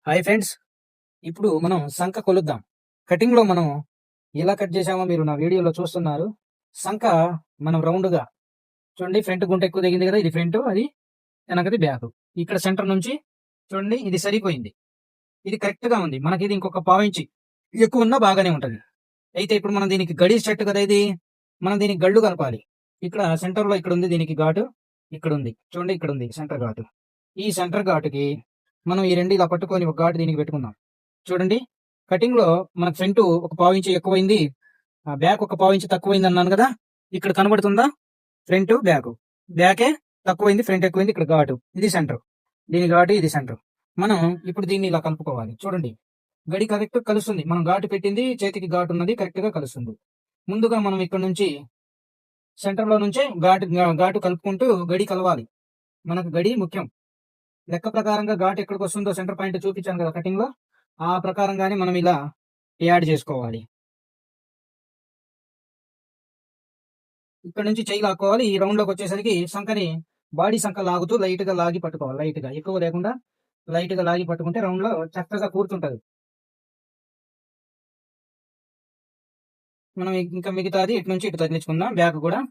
Hi friends, ఇప్పుడు మనం సంఖ కొలుద్దాం. కటింగ్లో మనం ఎలా కట్ చేసామో మీరు నా వీడియోలో చూస్తున్నారు. సంఖ మనం రౌండ్గా చూడండి, ఫ్రంట్ గుంట ఎక్కువ దిగింది కదా, ఇది ఫ్రంట్, అది వెనకది బ్యాక్. ఇక్కడ సెంటర్ నుంచి చూడండి, ఇది సరిపోయింది, ఇది కరెక్ట్గా ఉంది. మనకి ఇది ఇంకొక పావించి ఎక్కువ ఉన్నా బాగానే ఉంటుంది. అయితే ఇప్పుడు మనం దీనికి గడి సెట్ కదా, ఇది మనం దీనికి గళ్ళు కలపాలి. ఇక్కడ సెంటర్లో ఇక్కడ ఉంది, దీనికి ఘాటు ఇక్కడ ఉంది, చూడండి ఇక్కడ ఉంది సెంటర్ ఘాటు. ఈ సెంటర్ ఘాటుకి మనం ఈ రెండు ఇలా పట్టుకొని ఒక ఘాటు దీనికి పెట్టుకుందాం. చూడండి, కటింగ్ లో మనకు ఫ్రంట్ ఒక పావించి ఎక్కువైంది, బ్యాక్ ఒక పావించి తక్కువైంది అన్నాను కదా. ఇక్కడ కనబడుతుందా, ఫ్రంట్ బ్యాక్, బ్యాకే తక్కువైంది, ఫ్రంట్ ఎక్కువైంది. ఇక్కడ ఘాటు, ఇది సెంటర్, దీని ఘాటు ఇది సెంటర్. మనం ఇప్పుడు దీన్ని ఇలా కలుపుకోవాలి. చూడండి, గడి కరెక్ట్ కలుస్తుంది. మనం ఘాటు పెట్టింది, చేతికి ఘాటు ఉన్నది, కరెక్ట్ గా కలుస్తుంది. ముందుగా మనం ఇక్కడ నుంచి సెంటర్ లో నుంచే ఘాటు కలుపుకుంటూ గడి కలవాలి. మనకు గడి ముఖ్యం. లెక్క ప్రకారంగా ఘాటు ఎక్కడికి వస్తుందో సెంటర్ పాయింట్ చూపించాను కదా కటింగ్ లో, ఆ ప్రకారంగానే మనం ఇలా యాడ్ చేసుకోవాలి. ఇక్కడ నుంచి చెయ్యి లాక్కోవాలి. ఈ రౌండ్ లోకి వచ్చేసరికి సంఖని బాడీ సంఖ లాగుతూ లైట్ గా లాగి పట్టుకోవాలి. లైట్ గా, ఎక్కువ లేకుండా లైట్ గా లాగి పట్టుకుంటే రౌండ్ లో చక్కగా కూర్చుంటది. మనం ఇంకా మిగతాది ఇటు నుంచి ఇటు తగిలించుకుందాం. బ్యాక్ కూడా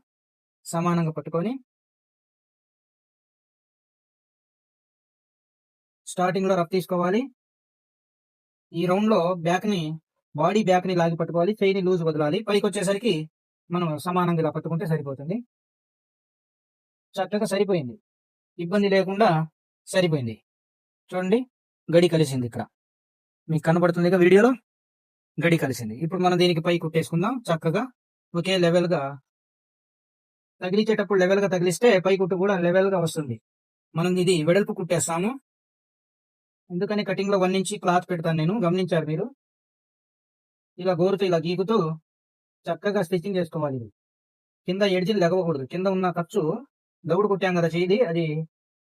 సమానంగా పట్టుకొని స్టార్టింగ్ లో రఫ్ తీసుకోవాలి. ఈ రౌండ్ లో బ్యాక్ ని, బాడీ బ్యాక్ ని లాగి పట్టుకోవాలి. చెయ్యిని లూజ్ వదలాలి. పైకి వచ్చేసరికి మనం సమానంగా ఇలా పట్టుకుంటే సరిపోతుంది. చక్కగా సరిపోయింది, ఇబ్బంది లేకుండా సరిపోయింది. చూడండి, గడి కలిసింది. ఇక్కడ మీకు కనబడుతుంది వీడియోలో, గడి కలిసింది. ఇప్పుడు మనం దీనికి పై కుట్టేసుకుందాం. చక్కగా ఒకే లెవెల్ గా తగిలించేటప్పుడు లెవెల్ గా తగిలిస్తే పై కుట్టు కూడా లెవెల్ గా వస్తుంది. మనం ఇది వెడల్పు కుట్టేస్తాము, ఎందుకని కటింగ్ లో 1 ఇంచ్ క్లాత్ పెడతాను నేను, గమనించారు మీరు. ఇలా గోరుతో ఇలా గీకుతూ చక్కగా స్టిచ్చింగ్ చేసుకోవాలి. కింద ఎడ్జీలు లెగవకూడదు. కింద ఉన్న ఖర్చు దౌడు కుట్టాం కదా చేయి, అది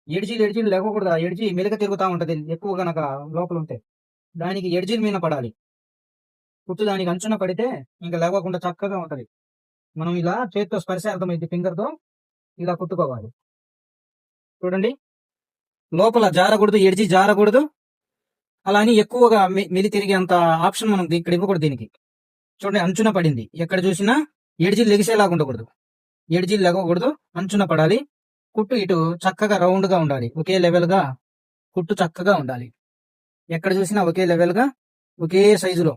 ఎడ్జీలు లెగవకూడదు. ఆ ఎడ్జీ మెలిక తిరుగుతూ ఉంటది ఎక్కువగా నాకు లోపల ఉంటే, దానికి ఎడ్జీల మీద పడాలి. కుట్టు దానికి అంచున పడితే ఇంకా లేవకుండా చక్కగా ఉంటది. మనం ఇలా చేతితో స్పర్శ అర్థమైంది, ఫింగర్ తో ఇలా కుట్టుకోవాలి. చూడండి, లోపల జారకూడదు, ఎడ్జీ జారకూడదు. అలా అని ఎక్కువగా మెలి తిరిగే అంత ఆప్షన్ మనం ఇక్కడ ఇవ్వకూడదు దీనికి. చూడండి, అంచున పడింది. ఎక్కడ చూసినా ఎడ్జీలు లెగిసేలాగా ఉండకూడదు, ఎడ్జీలు లెగకూడదు, అంచున పడాలి. కుట్టు ఇటు చక్కగా రౌండ్ గా ఉండాలి, ఒకే లెవెల్ గా కుట్టు చక్కగా ఉండాలి. ఎక్కడ చూసినా ఒకే లెవెల్ గా, ఒకే సైజులో,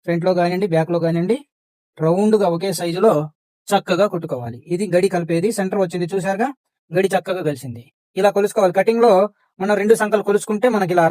ఫ్రంట్ లో కానివ్వండి బ్యాక్ లో కానివ్వండి, రౌండ్ గా ఒకే సైజులో చక్కగా కుట్టుకోవాలి. ఇది గడి కలిపేది. సెంటర్ వచ్చింది చూసారుగా, గడి చక్కగా కలిసింది. ఇలా కొలుసుకోవాలి. కటింగ్ లో మనం 2 సంఖ్యలు కొలుసుకుంటే మనకి ఇలా